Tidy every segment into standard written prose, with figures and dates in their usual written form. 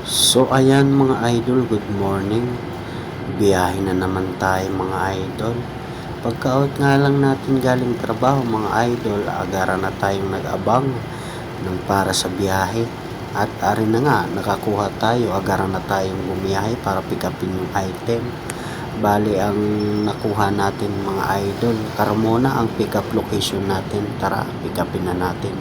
So ayan mga idol, good morning. Biyahe na naman tayo mga idol. Pagka-out nga lang natin galing trabaho mga idol, agara na tayong nag-abang ng para sa biyahe. At ari na nga, nakakuha tayo, agara na tayong bumiyahe para pick upin yung item. Bali ang nakuha natin mga idol, Carmona ang pick up location natin. Tara, pick upin na natin.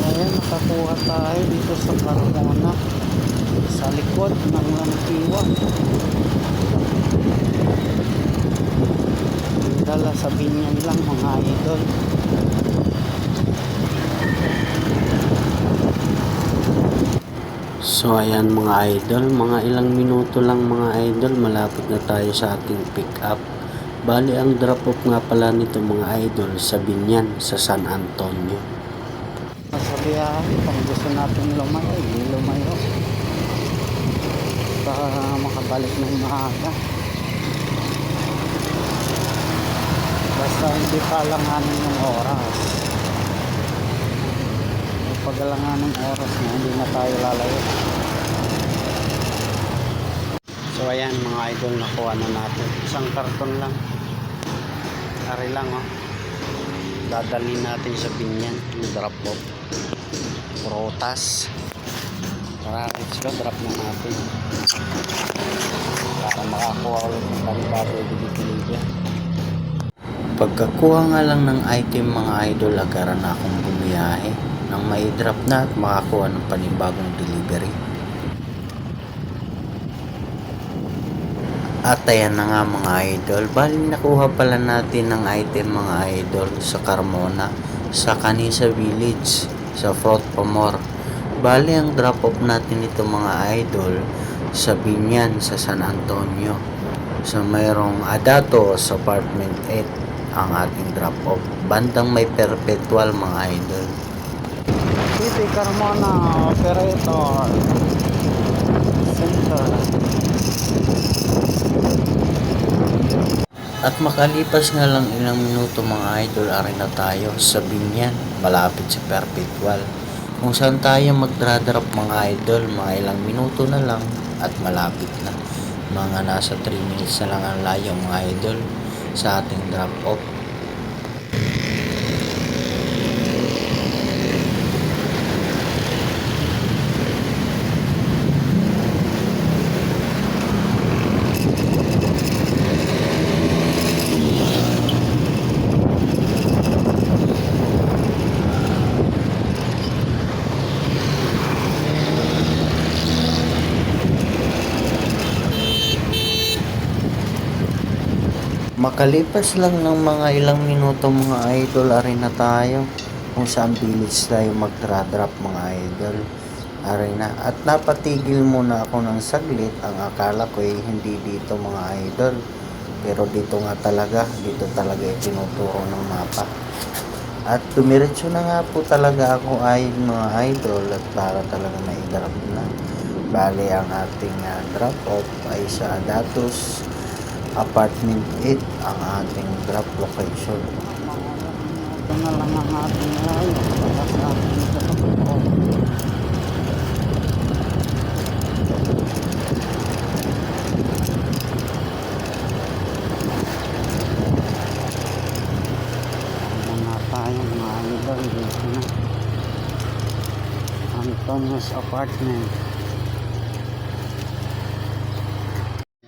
Ayan, nakakuha tayo dito sa Carmona sa likod ng Lantiwa. Dala sa Binyan lang mga idol. So ayan mga idol, mga ilang minuto lang mga idol, malapit na tayo sa ating pick up. Bali ang drop off nga pala nito mga idol sa Binyan sa San Antonio. Sa biyahe, kung gusto natin lumayo, lumayo para makabalik ng maaga. Basta hindi palanganin yung oras. Pagalangan ng oras na hindi na tayo lalayo. So ayan mga idol, nakuha na natin. Isang karton lang. Ari lang oh. Dadalhin natin sa Binyan yung drop off. Prutas. Tara, let's go, drop na natin. Para makakuha ulit ng panibado dito. Pagkakuha nga lang ng item mga idol, agara na akong bumiyahe nang may drop na at makakuha ng panibagong delivery. At ayan na nga mga idol, bali nakuha pala natin ng item mga idol sa Carmona, sa Canisa Village, sa Fort Pomor. Bali ang drop off natin ito mga idol sa Binyan, sa San Antonio. So mayroong Adatos Apartment 8 ang ating drop off. Bandang may Perpetual mga idol. City Carmona Operator Center. At makalipas nga lang ilang minuto mga idol, ari na tayo sa Binyan, malapit sa Perpetual. Kung saan tayo magdra-drop mga idol, mga ilang minuto na lang at malapit na. Mga nasa 3 minutes na lang ang layo mga idol sa ating drop off. Makalipas lang ng mga ilang minuto mga idol, ari na tayo kung saan village tayo magdra-drop mga idol. Ari na. At napatigil muna ako ng saglit. Ang akala ko hindi dito mga idol. Pero dito nga talaga. Dito talaga tinuturo ng mapa. At dumiretso na nga po talaga ako ay mga idol at para talaga na-drop na. Bali ang ating drop off ay sa Adatos Apartment 8 ang ating drop location. Ito na lang ang ating layo para sa ating drop off. Ayan na tayo mga idol dito na. Antonio's Apartment.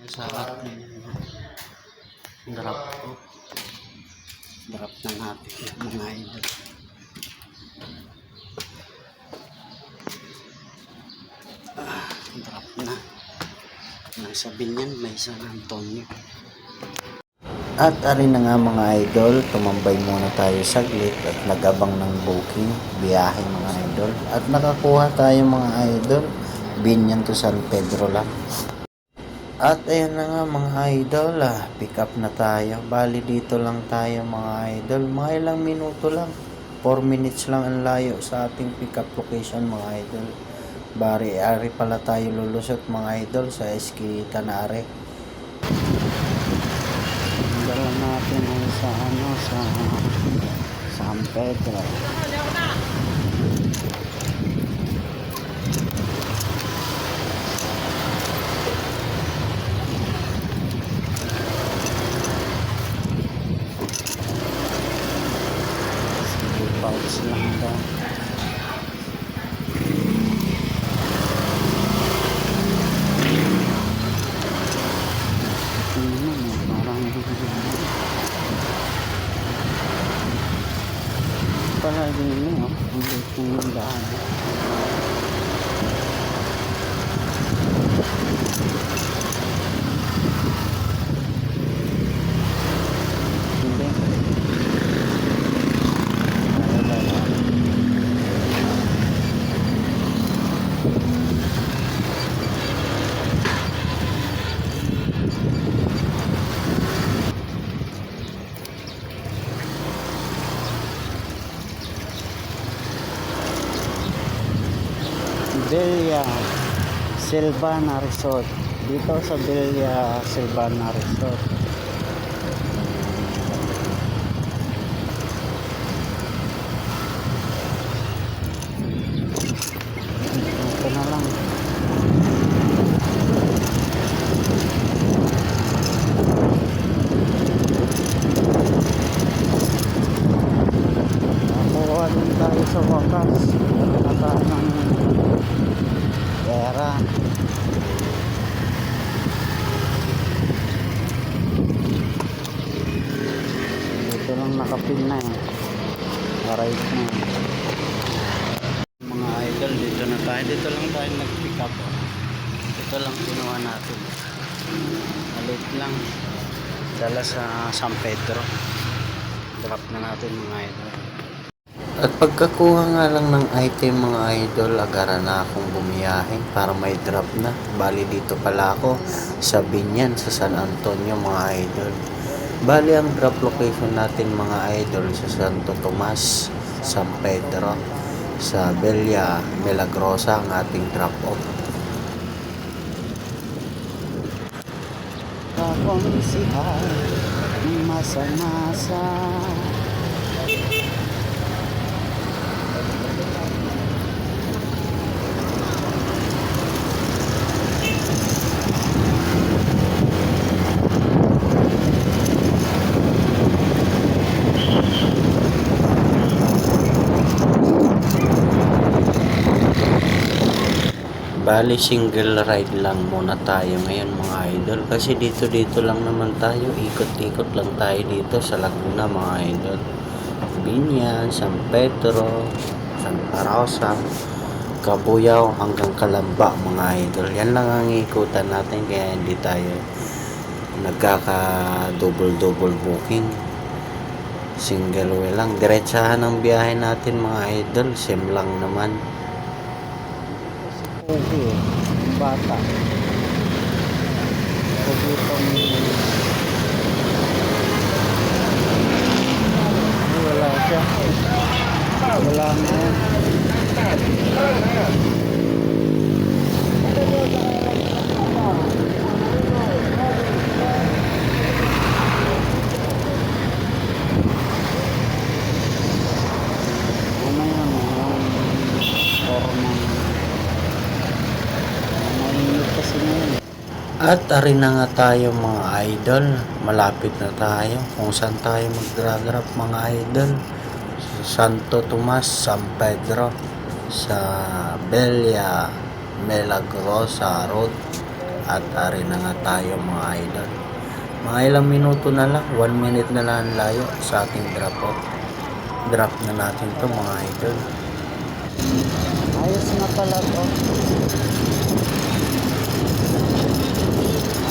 Sa ating drop na natin mga idol. Drop na nasa Binyan, may San Antonio. At ari na nga mga idol, tumambay muna tayo saglit at nagabang ng booking biyahe mga idol. At nakakuha tayo mga idol, Binyan to San Pedro lang. At ayan na nga mga idol, pick up na tayo. Bali dito lang tayo mga idol, mga ilang minuto lang. 4 minutes lang ang layo sa ating pick up location mga idol. Bari ari pala tayo lulusot mga idol sa SK Tanare. Dala natin ay sa San Pedro. Sige, pouch lang daw. Parang pala din yun, ang liit ng daan. Villa Silvana Resort. Dito sa Villa Silvana Resort. Ito na lang. Nakuha din tayo sa wakas. Nakataan ng pera. Dito lang nakapin na eh. Right na. Mga idol, dito na tayo. Dito lang tayo nag-pick up. Ito lang kinuha natin. Malit lang. Dala sa San Pedro. Drop na natin mga idol. At pagkakuha nga lang ng item mga idol, agara na akong bumiyahe para may drop na. Bali dito pala ako sa Binyan, sa San Antonio mga idol. Bali ang drop location natin mga idol sa Santo Tomas, San Pedro, sa Villa Milagrosa ang ating drop off. Akong siya masa-masa. Bali single ride lang muna tayo ngayon mga idol kasi dito lang naman tayo, ikot-ikot lang tayo dito sa Laguna mga idol. Binyan, San Pedro, Santa Rosa, Cabuyao hanggang Calamba mga idol. Yan lang ang ikutan natin kaya hindi tayo nagkaka double booking. Single way lang, diretsahan ang biyahe natin mga idol, same lang naman. Okay, bata. Okay, wala siya. Wala na yan. At ari na nga tayo mga idol, malapit na tayo kung saan tayo mag-drop mga idol. Sa Santo Tomas, San Pedro, sa Villa Milagrosa Road. At ari na nga tayo mga idol. Mga ilang minuto na lang, 1 minute na lang layo sa ating drop off. Drop na natin to mga idol. Ayos na pala to.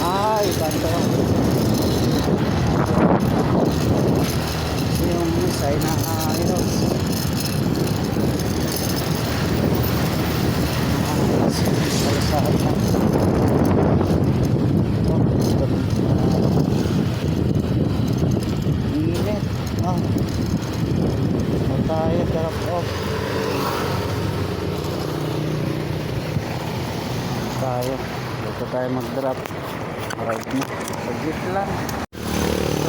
Ay, kanto. Yung misay na ayos. Palasahan na. Init. Tayo, drop off. Tayo. Dito tayo mag-drop. Right na. Pagit lang.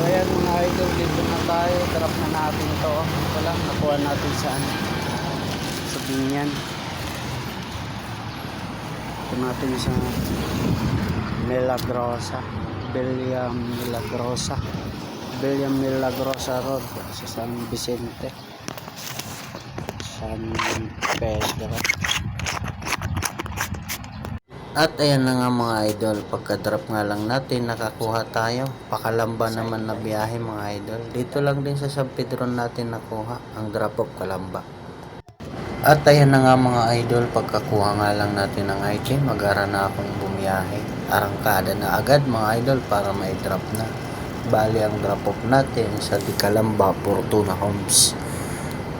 ayan mga idol, dito na tayo. Drop na natin ito. Ito lang, nakuha natin sa Binyan. Ito natin sa Milagrosa. William Milagrosa Road sa San Vicente, San Pedro. At ayan na nga mga idol, pagka-drop nga lang natin, nakakuha tayo. Pakalamba naman na biyahe mga idol. Dito lang din sa San Pedro natin nakuha ang drop of Kalamba. At ayan na nga mga idol, pagkakuha nga lang natin ng item, mag-ara na akong bumiyahe. Arangkada na agad mga idol para ma-drop na. Bali ang drop off natin sa Di Kalamba, Fortuna Homes.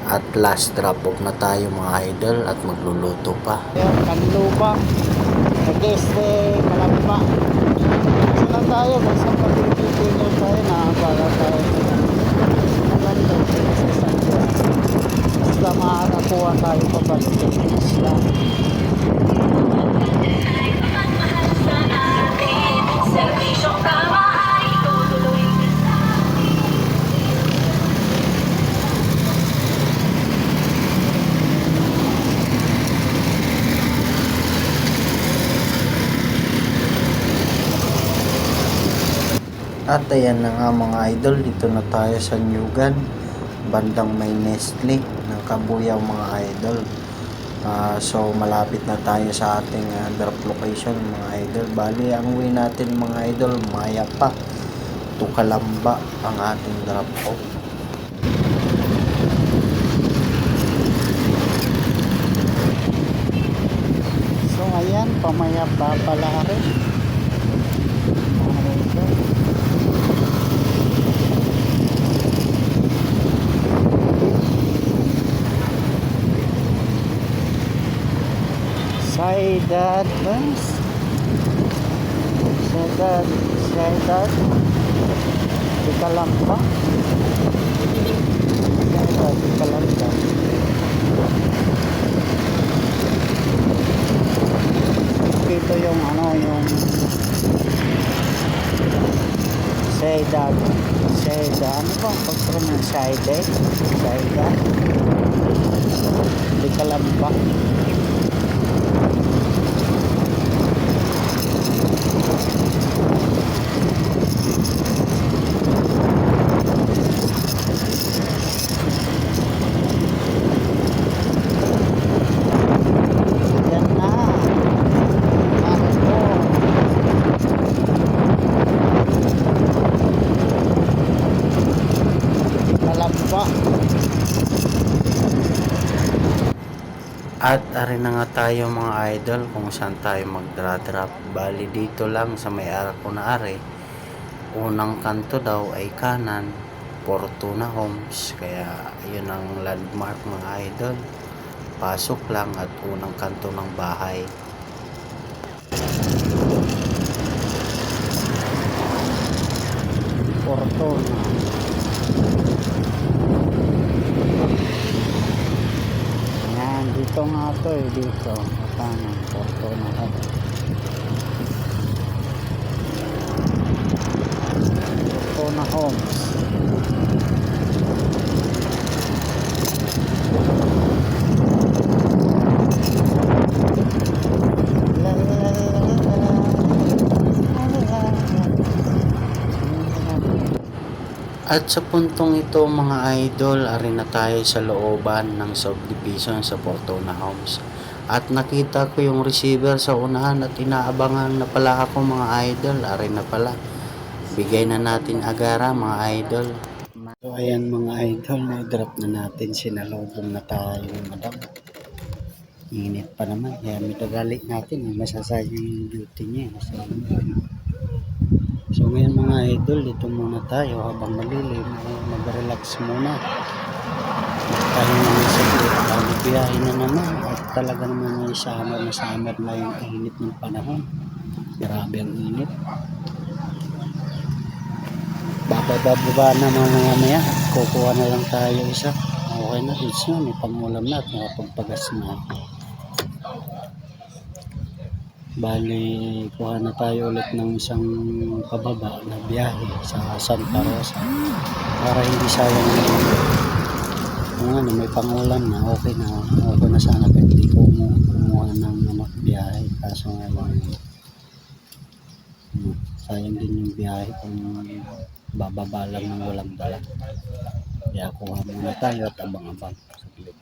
At last drop off na tayo mga idol at magluluto pa. Ayan, Kanlubang. Nag-este, Kalamba. Saan tayo? Kung saan pag-continue tayo na para tayo maganda sa San Juan. Basta makakakuha tayo pabalik ng isla. Servisyong tama ay tutuloy na sa At ayan na nga mga idol, dito na tayo sa Nyugan, bandang may Nestle ng Kabuyaw mga idol. So malapit na tayo sa ating drop location mga idol. Bali ang way natin mga idol, maya pa to Kalamba ang ating drop off. So ayan, pamayaba pala rin. Saydad Bans. Saydad Di Kalamba. Saydad Di Kalamba. Dito yung yung Saydad. Ano ba ang pag-pronounce? Saydad Di Kalamba. Yan na. Kalamba. At arin na nga tayo mga idol kung saan tayo magdra-drop. Bali dito lang sa may arako na are. Unang kanto daw ay kanan, Fortuna Homes. Kaya yun ang landmark mga idol. Pasok lang at unang kanto ng bahay. Fortuna. Ayan, dito nga to dito. Kanan, Fortuna Homes. Fortuna Homes. At sa puntong ito mga idol, arin na tayo sa looban ng subdivision sa Fortuna Homes. At nakita ko yung receiver sa unahan at inaabangan na pala ako mga idol. Arin na pala. Bigay na natin agara mga idol. So ayan mga idol, na-drop na natin, sinalubong na tayo madam. Init pa naman, kaya mitagalit natin, masasayang yung duty niya. So ngayon mga idol, dito muna tayo habang malilim, mag-relax muna. Magpahinga ng saglit, bago biyahe na naman. At talaga naman may summer na yung init ng panahon. Grabe ang init. Bababa na mamaya, kukuha na lang tayo isa. Okay na, it's na, may pangulam na at makapagpagas na. Bali, kuha na tayo ulit ng isang pababa na biyahe sa Santa Rosa para hindi sayang yung ano, may pangulam na okay na sana kahit hindi ko kumuha ng biyahe, kaso nga lang sayang din yung biyahe kung bababa lang ng walang dala, kaya kuha muna tayo at abang-abang saglit.